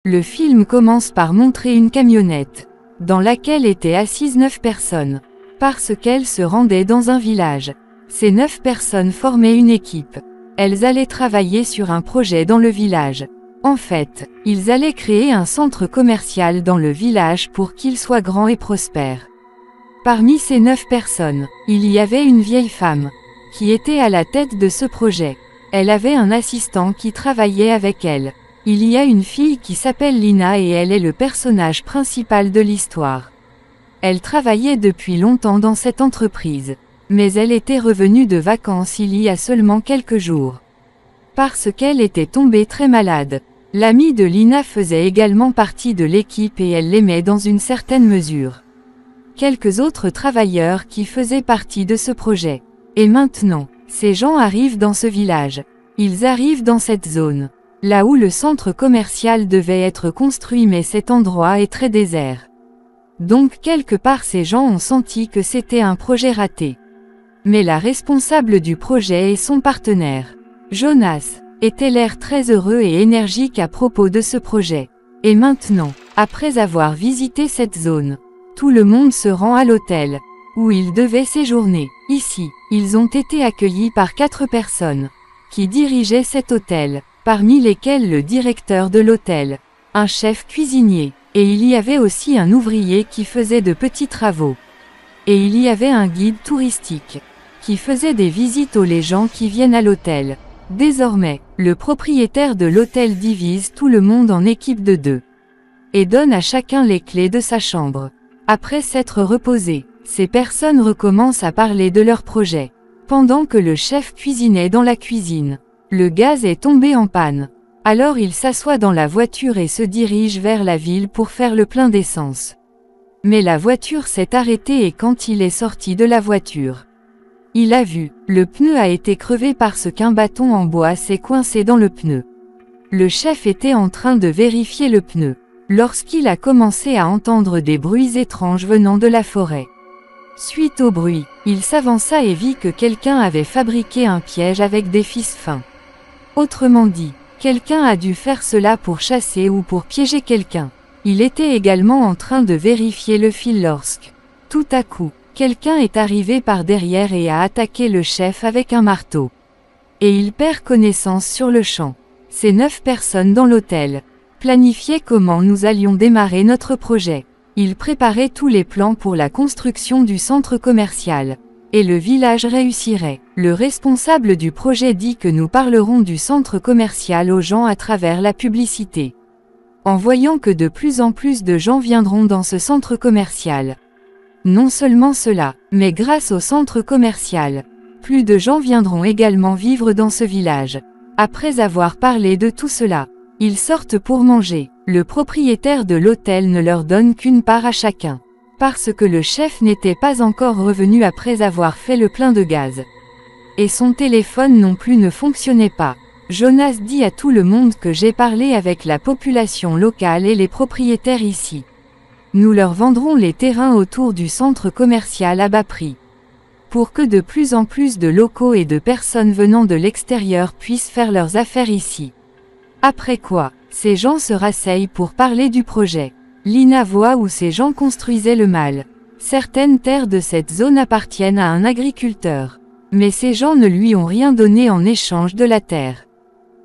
Le film commence par montrer une camionnette, dans laquelle étaient assises 9 personnes, parce qu'elles se rendaient dans un village. Ces 9 personnes formaient une équipe. Elles allaient travailler sur un projet dans le village. En fait, ils allaient créer un centre commercial dans le village pour qu'il soit grand et prospère. Parmi ces 9 personnes, il y avait une vieille femme, qui était à la tête de ce projet. Elle avait un assistant qui travaillait avec elle. Il y a une fille qui s'appelle Lina et elle est le personnage principal de l'histoire. Elle travaillait depuis longtemps dans cette entreprise, mais elle était revenue de vacances il y a seulement quelques jours. Parce qu'elle était tombée très malade. L'amie de Lina faisait également partie de l'équipe et elle l'aimait dans une certaine mesure. Quelques autres travailleurs qui faisaient partie de ce projet. Et maintenant, ces gens arrivent dans ce village. Ils arrivent dans cette zone, là où le centre commercial devait être construit, mais cet endroit est très désert. Donc quelque part ces gens ont senti que c'était un projet raté. Mais la responsable du projet et son partenaire, Jonas, était l'air très heureux et énergique à propos de ce projet. Et maintenant, après avoir visité cette zone, tout le monde se rend à l'hôtel, où ils devaient séjourner. Ici, ils ont été accueillis par 4 personnes, qui dirigeaient cet hôtel, parmi lesquelles le directeur de l'hôtel, un chef cuisinier, et il y avait aussi un ouvrier qui faisait de petits travaux. Et il y avait un guide touristique, qui faisait des visites aux gens qui viennent à l'hôtel. Désormais, le propriétaire de l'hôtel divise tout le monde en équipes de 2. Et donne à chacun les clés de sa chambre. Après s'être reposés, ces personnes recommencent à parler de leur projet. Pendant que le chef cuisinait dans la cuisine, le gaz est tombé en panne. Alors il s'assoit dans la voiture et se dirige vers la ville pour faire le plein d'essence. Mais la voiture s'est arrêtée et quand il est sorti de la voiture, il a vu, le pneu a été crevé parce qu'un bâton en bois s'est coincé dans le pneu. Le chef était en train de vérifier le pneu, lorsqu'il a commencé à entendre des bruits étranges venant de la forêt. Suite au bruit, il s'avança et vit que quelqu'un avait fabriqué un piège avec des fils fins. Autrement dit, quelqu'un a dû faire cela pour chasser ou pour piéger quelqu'un. Il était également en train de vérifier le fil lorsque, tout à coup, quelqu'un est arrivé par derrière et a attaqué le chef avec un marteau. Et il perd connaissance sur le champ. Ces 9 personnes dans l'hôtel planifiaient comment nous allions démarrer notre projet. Ils préparaient tous les plans pour la construction du centre commercial. Et le village réussirait. Le responsable du projet dit que nous parlerons du centre commercial aux gens à travers la publicité. En voyant que de plus en plus de gens viendront dans ce centre commercial. Non seulement cela, mais grâce au centre commercial, plus de gens viendront également vivre dans ce village. Après avoir parlé de tout cela, ils sortent pour manger. Le propriétaire de l'hôtel ne leur donne qu'une part à chacun, parce que le chef n'était pas encore revenu après avoir fait le plein de gaz. Et son téléphone non plus ne fonctionnait pas. Jonas dit à tout le monde que j'ai parlé avec la population locale et les propriétaires ici. Nous leur vendrons les terrains autour du centre commercial à bas prix, pour que de plus en plus de locaux et de personnes venant de l'extérieur puissent faire leurs affaires ici. Après quoi, ces gens se rasseyent pour parler du projet. Lina voit où ces gens construisaient le mal. Certaines terres de cette zone appartiennent à un agriculteur, mais ces gens ne lui ont rien donné en échange de la terre.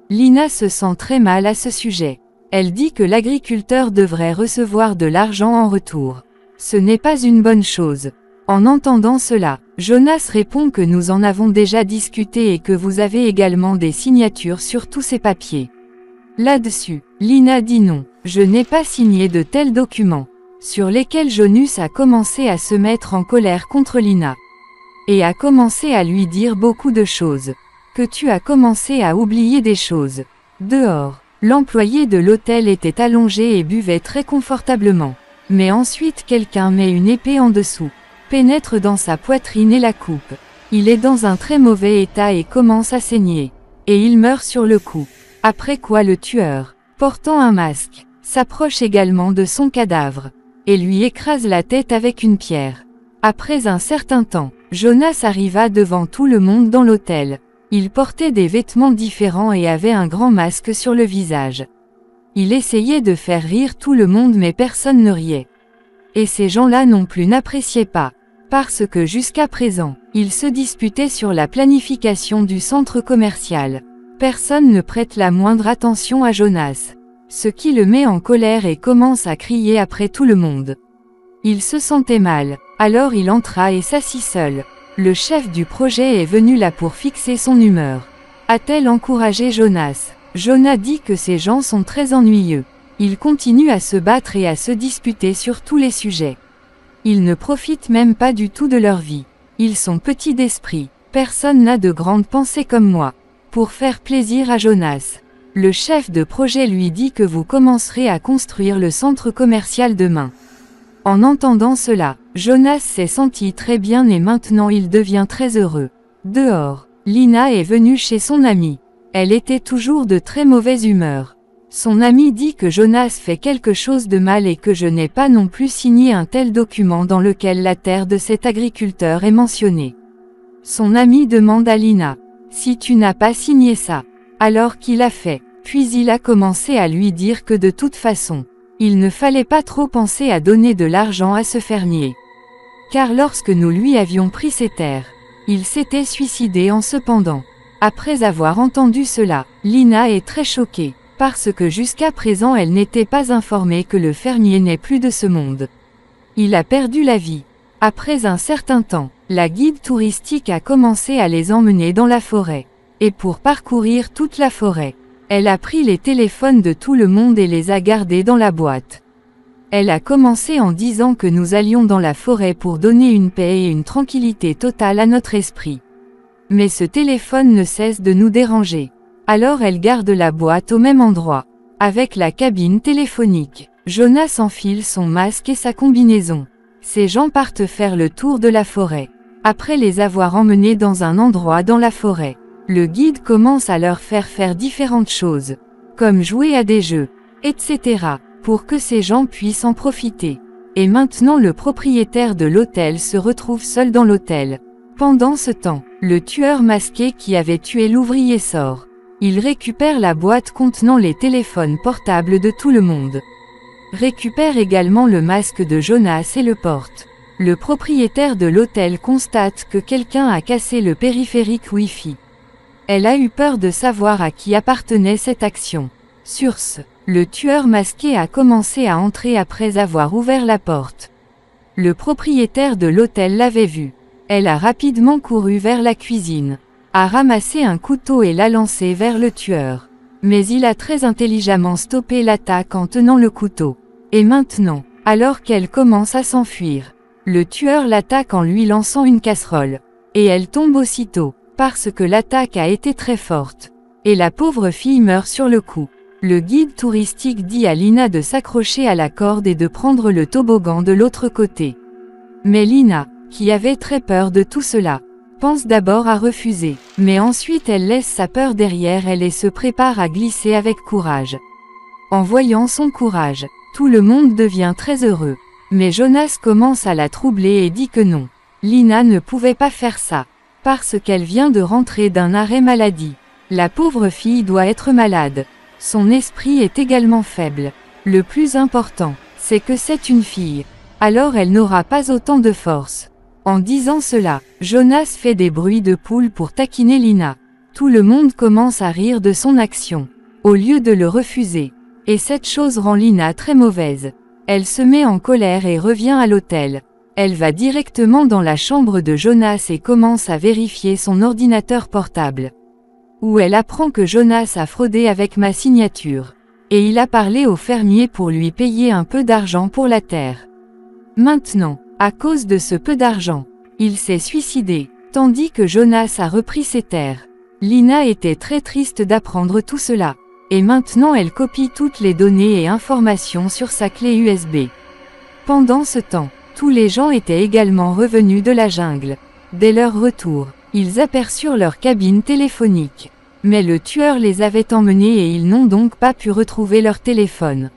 Lina se sent très mal à ce sujet. Elle dit que l'agriculteur devrait recevoir de l'argent en retour. Ce n'est pas une bonne chose. En entendant cela, Jonas répond que nous en avons déjà discuté et que vous avez également des signatures sur tous ces papiers. Là-dessus, Lina dit non, je n'ai pas signé de tels documents, sur lesquels Jonas a commencé à se mettre en colère contre Lina. Et a commencé à lui dire beaucoup de choses. Que tu as commencé à oublier des choses. Dehors. L'employé de l'hôtel était allongé et buvait très confortablement. Mais ensuite quelqu'un met une épée en dessous, pénètre dans sa poitrine et la coupe. Il est dans un très mauvais état et commence à saigner. Et il meurt sur le coup. Après quoi le tueur, portant un masque, s'approche également de son cadavre, et lui écrase la tête avec une pierre. Après un certain temps, Jonas arriva devant tout le monde dans l'hôtel. Il portait des vêtements différents et avait un grand masque sur le visage. Il essayait de faire rire tout le monde mais personne ne riait. Et ces gens-là non plus n'appréciaient pas. Parce que jusqu'à présent, ils se disputaient sur la planification du centre commercial. Personne ne prête la moindre attention à Jonas. Ce qui le met en colère et commence à crier après tout le monde. Il se sentait mal, alors il entra et s'assit seul. Le chef du projet est venu là pour fixer son humeur. A-t-elle encouragé Jonas? Jonas dit que ces gens sont très ennuyeux. Ils continuent à se battre et à se disputer sur tous les sujets. Ils ne profitent même pas du tout de leur vie. Ils sont petits d'esprit. Personne n'a de grandes pensées comme moi. Pour faire plaisir à Jonas, le chef de projet lui dit que vous commencerez à construire le centre commercial demain. En entendant cela, Jonas s'est senti très bien et maintenant il devient très heureux. Dehors, Lina est venue chez son amie. Elle était toujours de très mauvaise humeur. Son ami dit que Jonas fait quelque chose de mal et que je n'ai pas non plus signé un tel document dans lequel la terre de cet agriculteur est mentionnée. Son ami demande à Lina: si tu n'as pas signé ça, alors qu'il a fait. Puis il a commencé à lui dire que de toute façon, il ne fallait pas trop penser à donner de l'argent à ce fermier. Car lorsque nous lui avions pris ses terres, il s'était suicidé en se pendant. Après avoir entendu cela, Lina est très choquée. Parce que jusqu'à présent elle n'était pas informée que le fermier n'est plus de ce monde. Il a perdu la vie. Après un certain temps, la guide touristique a commencé à les emmener dans la forêt. Et pour parcourir toute la forêt, elle a pris les téléphones de tout le monde et les a gardés dans la boîte. Elle a commencé en disant que nous allions dans la forêt pour donner une paix et une tranquillité totale à notre esprit. Mais ce téléphone ne cesse de nous déranger. Alors elle garde la boîte au même endroit. Avec la cabine téléphonique, Jonas enfile son masque et sa combinaison. Ces gens partent faire le tour de la forêt. Après les avoir emmenés dans un endroit dans la forêt, le guide commence à leur faire différentes choses, comme jouer à des jeux, etc., pour que ces gens puissent en profiter. Et maintenant le propriétaire de l'hôtel se retrouve seul dans l'hôtel. Pendant ce temps, le tueur masqué qui avait tué l'ouvrier sort. Il récupère la boîte contenant les téléphones portables de tout le monde. Récupère également le masque de Jonas et le porte. Le propriétaire de l'hôtel constate que quelqu'un a cassé le périphérique Wi-Fi. Elle a eu peur de savoir à qui appartenait cette action. Sur ce, le tueur masqué a commencé à entrer après avoir ouvert la porte. Le propriétaire de l'hôtel l'avait vu. Elle a rapidement couru vers la cuisine, a ramassé un couteau et l'a lancé vers le tueur. Mais il a très intelligemment stoppé l'attaque en tenant le couteau. Et maintenant, alors qu'elle commence à s'enfuir, le tueur l'attaque en lui lançant une casserole. Et elle tombe aussitôt, parce que l'attaque a été très forte. Et la pauvre fille meurt sur le coup. Le guide touristique dit à Lina de s'accrocher à la corde et de prendre le toboggan de l'autre côté. Mais Lina, qui avait très peur de tout cela, pense d'abord à refuser, mais ensuite elle laisse sa peur derrière elle et se prépare à glisser avec courage. En voyant son courage, tout le monde devient très heureux. Mais Jonas commence à la troubler et dit que non, Lina ne pouvait pas faire ça, parce qu'elle vient de rentrer d'un arrêt maladie. La pauvre fille doit être malade. Son esprit est également faible. Le plus important, c'est que c'est une fille. Alors elle n'aura pas autant de force. En disant cela, Jonas fait des bruits de poule pour taquiner Lina. Tout le monde commence à rire de son action, au lieu de le refuser. Et cette chose rend Lina très mauvaise. Elle se met en colère et revient à l'hôtel. Elle va directement dans la chambre de Jonas et commence à vérifier son ordinateur portable. Où elle apprend que Jonas a fraudé avec ma signature. Et il a parlé au fermier pour lui payer un peu d'argent pour la terre. Maintenant, à cause de ce peu d'argent, il s'est suicidé, tandis que Jonas a repris ses terres. Lina était très triste d'apprendre tout cela. Et maintenant elle copie toutes les données et informations sur sa clé USB. Pendant ce temps, tous les gens étaient également revenus de la jungle. Dès leur retour, ils aperçurent leur cabine téléphonique. Mais le tueur les avait emmenés et ils n'ont donc pas pu retrouver leur téléphone.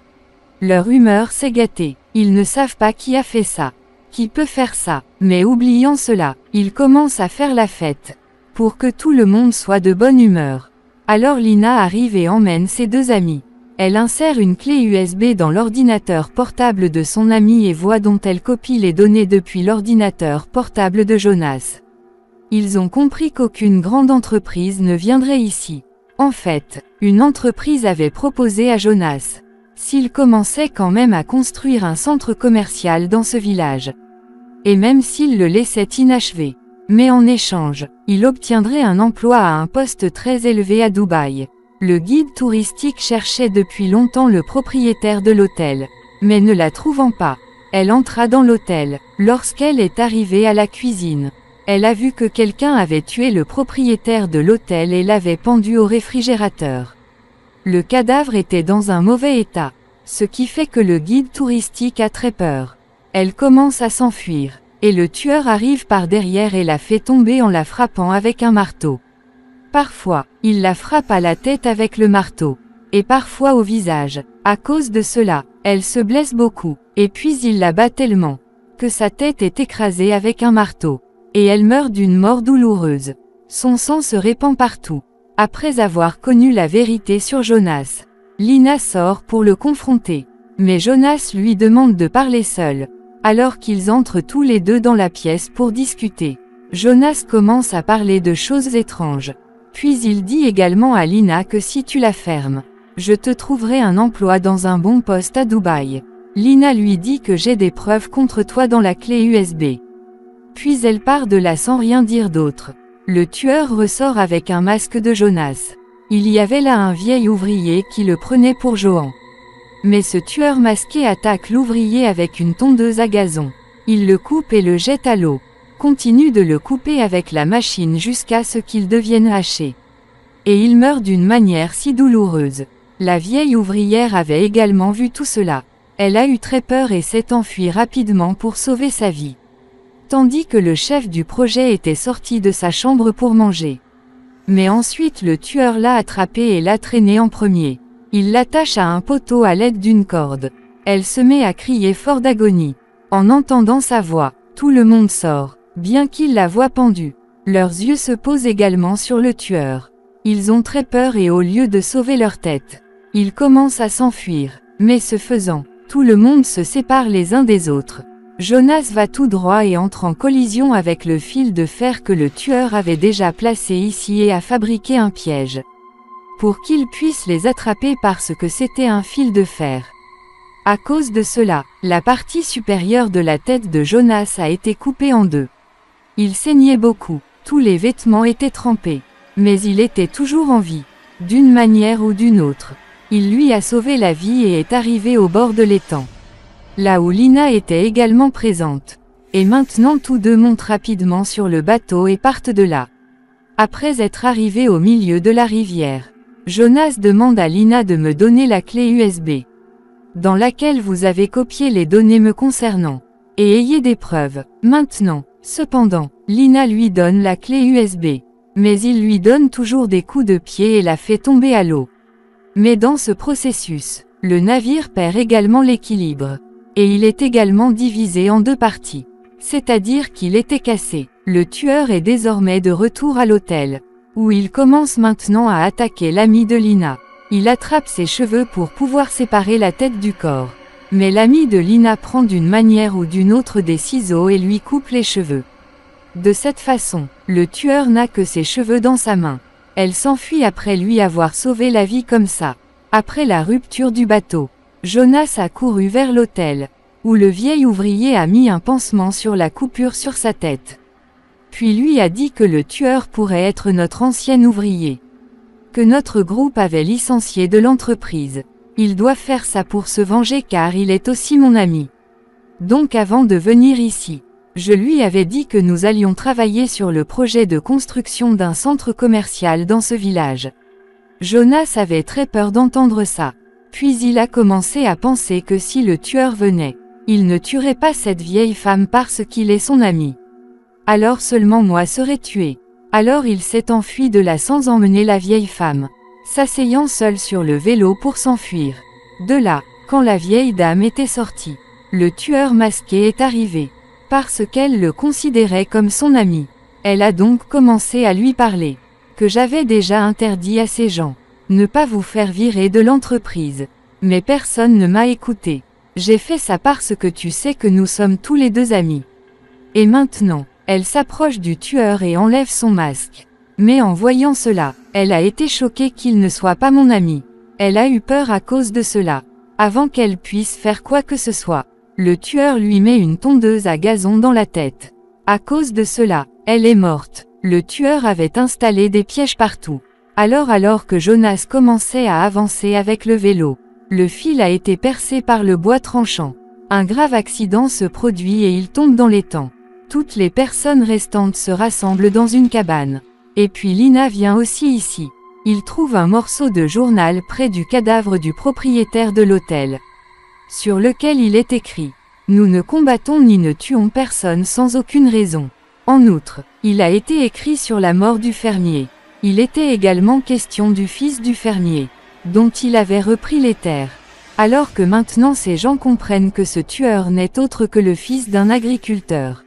Leur humeur s'est gâtée. Ils ne savent pas qui a fait ça. Qui peut faire ça? Mais oubliant cela, ils commencent à faire la fête. Pour que tout le monde soit de bonne humeur. Alors Lina arrive et emmène ses deux amis. Elle insère une clé USB dans l'ordinateur portable de son ami et voit dont elle copie les données depuis l'ordinateur portable de Jonas. Ils ont compris qu'aucune grande entreprise ne viendrait ici. En fait, une entreprise avait proposé à Jonas, s'il commençait quand même à construire un centre commercial dans ce village. Et même s'il le laissait inachevé. Mais en échange, il obtiendrait un emploi à un poste très élevé à Dubaï. Le guide touristique cherchait depuis longtemps le propriétaire de l'hôtel. Mais ne la trouvant pas, elle entra dans l'hôtel. Lorsqu'elle est arrivée à la cuisine, elle a vu que quelqu'un avait tué le propriétaire de l'hôtel et l'avait pendu au réfrigérateur. Le cadavre était dans un mauvais état, ce qui fait que le guide touristique a très peur. Elle commence à s'enfuir, et le tueur arrive par derrière et la fait tomber en la frappant avec un marteau. Parfois, il la frappe à la tête avec le marteau, et parfois au visage. À cause de cela, elle se blesse beaucoup, et puis il la bat tellement que sa tête est écrasée avec un marteau, et elle meurt d'une mort douloureuse. Son sang se répand partout. Après avoir connu la vérité sur Jonas, Lina sort pour le confronter, mais Jonas lui demande de parler seul. Alors qu'ils entrent tous les deux dans la pièce pour discuter, Jonas commence à parler de choses étranges. Puis il dit également à Lina que si tu la fermes, je te trouverai un emploi dans un bon poste à Dubaï. Lina lui dit que j'ai des preuves contre toi dans la clé USB. Puis elle part de là sans rien dire d'autre. Le tueur ressort avec un masque de Jonas. Il y avait là un vieil ouvrier qui le prenait pour Johan. Mais ce tueur masqué attaque l'ouvrier avec une tondeuse à gazon. Il le coupe et le jette à l'eau. Continue de le couper avec la machine jusqu'à ce qu'il devienne haché. Et il meurt d'une manière si douloureuse. La vieille ouvrière avait également vu tout cela. Elle a eu très peur et s'est enfuie rapidement pour sauver sa vie. Tandis que le chef du projet était sorti de sa chambre pour manger. Mais ensuite le tueur l'a attrapée et l'a traînée en premier. Il l'attache à un poteau à l'aide d'une corde. Elle se met à crier fort d'agonie. En entendant sa voix, tout le monde sort, bien qu'ils la voient pendue. Leurs yeux se posent également sur le tueur. Ils ont très peur et au lieu de sauver leur tête, ils commencent à s'enfuir. Mais ce faisant, tout le monde se sépare les uns des autres. Jonas va tout droit et entre en collision avec le fil de fer que le tueur avait déjà placé ici et a fabriqué un piège pour qu'il puisse les attraper parce que c'était un fil de fer. À cause de cela, la partie supérieure de la tête de Jonas a été coupée en deux. Il saignait beaucoup, tous les vêtements étaient trempés, mais il était toujours en vie, d'une manière ou d'une autre. Il lui a sauvé la vie et est arrivé au bord de l'étang, là où Lina était également présente. Et maintenant tous deux montent rapidement sur le bateau et partent de là. Après être arrivés au milieu de la rivière, Jonas demande à Lina de me donner la clé USB, dans laquelle vous avez copié les données me concernant, et ayez des preuves. Maintenant, cependant, Lina lui donne la clé USB, mais il lui donne toujours des coups de pied et la fait tomber à l'eau. Mais dans ce processus, le navire perd également l'équilibre, et il est également divisé en deux parties, c'est-à-dire qu'il était cassé. Le tueur est désormais de retour à l'hôtel, où il commence maintenant à attaquer l'ami de Lina. Il attrape ses cheveux pour pouvoir séparer la tête du corps. Mais l'ami de Lina prend d'une manière ou d'une autre des ciseaux et lui coupe les cheveux. De cette façon, le tueur n'a que ses cheveux dans sa main. Elle s'enfuit après lui avoir sauvé la vie comme ça. Après la rupture du bateau, Jonas a couru vers l'hôtel, où le vieil ouvrier a mis un pansement sur la coupure sur sa tête. Puis lui a dit que le tueur pourrait être notre ancien ouvrier, que notre groupe avait licencié de l'entreprise. Il doit faire ça pour se venger car il est aussi mon ami. Donc avant de venir ici, je lui avais dit que nous allions travailler sur le projet de construction d'un centre commercial dans ce village. Jonas avait très peur d'entendre ça. Puis il a commencé à penser que si le tueur venait, il ne tuerait pas cette vieille femme parce qu'il est son ami. Alors seulement moi serais tué. Alors il s'est enfui de là sans emmener la vieille femme, s'asseyant seul sur le vélo pour s'enfuir. De là, quand la vieille dame était sortie, le tueur masqué est arrivé, parce qu'elle le considérait comme son ami. Elle a donc commencé à lui parler, que j'avais déjà interdit à ces gens. Ne pas vous faire virer de l'entreprise. Mais personne ne m'a écouté. J'ai fait ça parce que tu sais que nous sommes tous les deux amis. Et maintenant, elle s'approche du tueur et enlève son masque. Mais en voyant cela, elle a été choquée qu'il ne soit pas mon ami. Elle a eu peur à cause de cela. Avant qu'elle puisse faire quoi que ce soit, le tueur lui met une tondeuse à gazon dans la tête. À cause de cela, elle est morte. Le tueur avait installé des pièges partout. Alors que Jonas commençait à avancer avec le vélo, le fil a été percé par le bois tranchant. Un grave accident se produit et il tombe dans l'étang. Toutes les personnes restantes se rassemblent dans une cabane. Et puis Lina vient aussi ici. Il trouve un morceau de journal près du cadavre du propriétaire de l'hôtel, sur lequel il est écrit « Nous ne combattons ni ne tuons personne sans aucune raison ». En outre, il a été écrit sur la mort du fermier. Il était également question du fils du fermier, dont il avait repris les terres. Alors que maintenant ces gens comprennent que ce tueur n'est autre que le fils d'un agriculteur,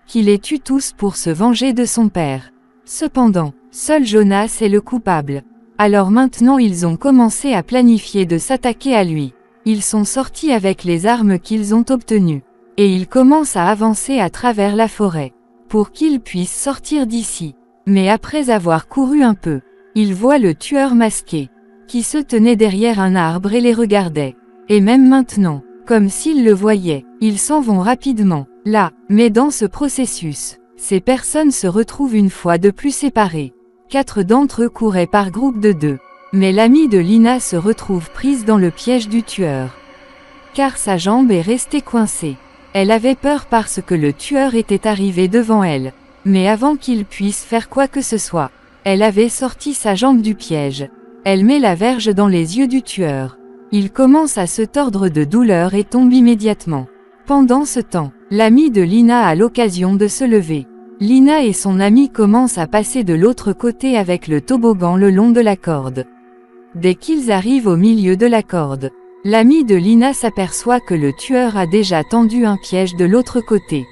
qui les tue tous pour se venger de son père. Cependant, seul Jonas est le coupable. Alors maintenant ils ont commencé à planifier de s'attaquer à lui. Ils sont sortis avec les armes qu'ils ont obtenues. Et ils commencent à avancer à travers la forêt, pour qu'ils puissent sortir d'ici. Mais après avoir couru un peu, ils voient le tueur masqué, qui se tenait derrière un arbre et les regardait. Et même maintenant, comme s'ils le voyaient, ils s'en vont rapidement, là. Mais dans ce processus, ces personnes se retrouvent une fois de plus séparées. 4 d'entre eux couraient par groupe de 2. Mais l'amie de Lina se retrouve prise dans le piège du tueur, car sa jambe est restée coincée. Elle avait peur parce que le tueur était arrivé devant elle. Mais avant qu'il puisse faire quoi que ce soit, elle avait sorti sa jambe du piège. Elle met la verge dans les yeux du tueur. Il commence à se tordre de douleur et tombe immédiatement. Pendant ce temps, l'amie de Lina a l'occasion de se lever. Lina et son amie commencent à passer de l'autre côté avec le toboggan le long de la corde. Dès qu'ils arrivent au milieu de la corde, l'amie de Lina s'aperçoit que le tueur a déjà tendu un piège de l'autre côté,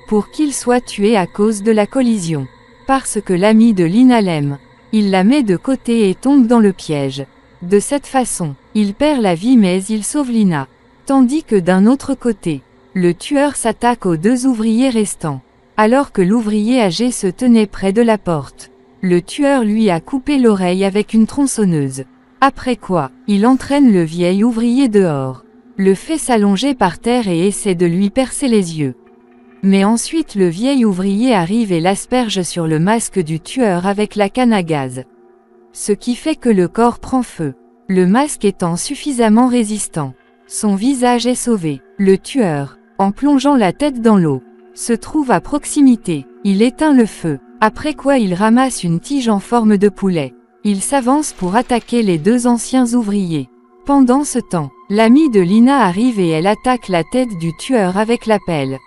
pour qu'il soit tué à cause de la collision. Parce que l'ami de Lina l'aime, il la met de côté et tombe dans le piège. De cette façon, il perd la vie mais il sauve Lina. Tandis que d'un autre côté, le tueur s'attaque aux 2 ouvriers restants. Alors que l'ouvrier âgé se tenait près de la porte, le tueur lui a coupé l'oreille avec une tronçonneuse. Après quoi, il entraîne le vieil ouvrier dehors, le fait s'allonger par terre et essaie de lui percer les yeux. Mais ensuite le vieil ouvrier arrive et l'asperge sur le masque du tueur avec la canne à gaz. Ce qui fait que le corps prend feu. Le masque étant suffisamment résistant, son visage est sauvé. Le tueur, en plongeant la tête dans l'eau, se trouve à proximité. Il éteint le feu, après quoi il ramasse une tige en forme de poulet. Il s'avance pour attaquer les 2 anciens ouvriers. Pendant ce temps, l'amie de Lina arrive et elle attaque la tête du tueur avec la pelle.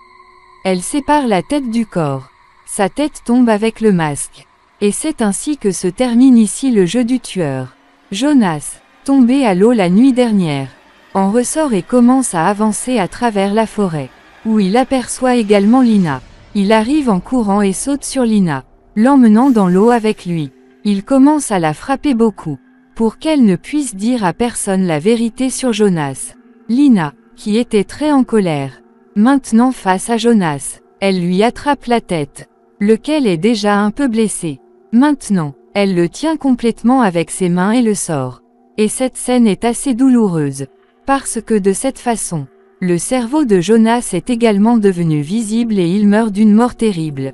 Elle sépare la tête du corps. Sa tête tombe avec le masque. Et c'est ainsi que se termine ici le jeu du tueur. Jonas, tombé à l'eau la nuit dernière, en ressort et commence à avancer à travers la forêt, où il aperçoit également Lina. Il arrive en courant et saute sur Lina, l'emmenant dans l'eau avec lui. Il commence à la frapper beaucoup, pour qu'elle ne puisse dire à personne la vérité sur Jonas. Lina, qui était très en colère, maintenant face à Jonas, elle lui attrape la tête, lequel est déjà un peu blessé. Maintenant, elle le tient complètement avec ses mains et le sort. Et cette scène est assez douloureuse, parce que de cette façon, le cerveau de Jonas est également devenu visible et il meurt d'une mort terrible.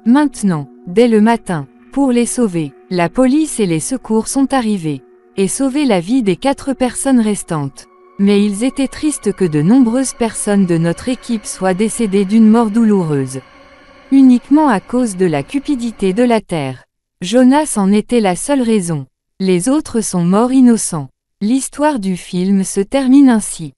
Maintenant, dès le matin, pour les sauver, la police et les secours sont arrivés, et sauvé la vie des 4 personnes restantes. Mais ils étaient tristes que de nombreuses personnes de notre équipe soient décédées d'une mort douloureuse, uniquement à cause de la cupidité de la Terre. Jonas en était la seule raison. Les autres sont morts innocents. L'histoire du film se termine ainsi.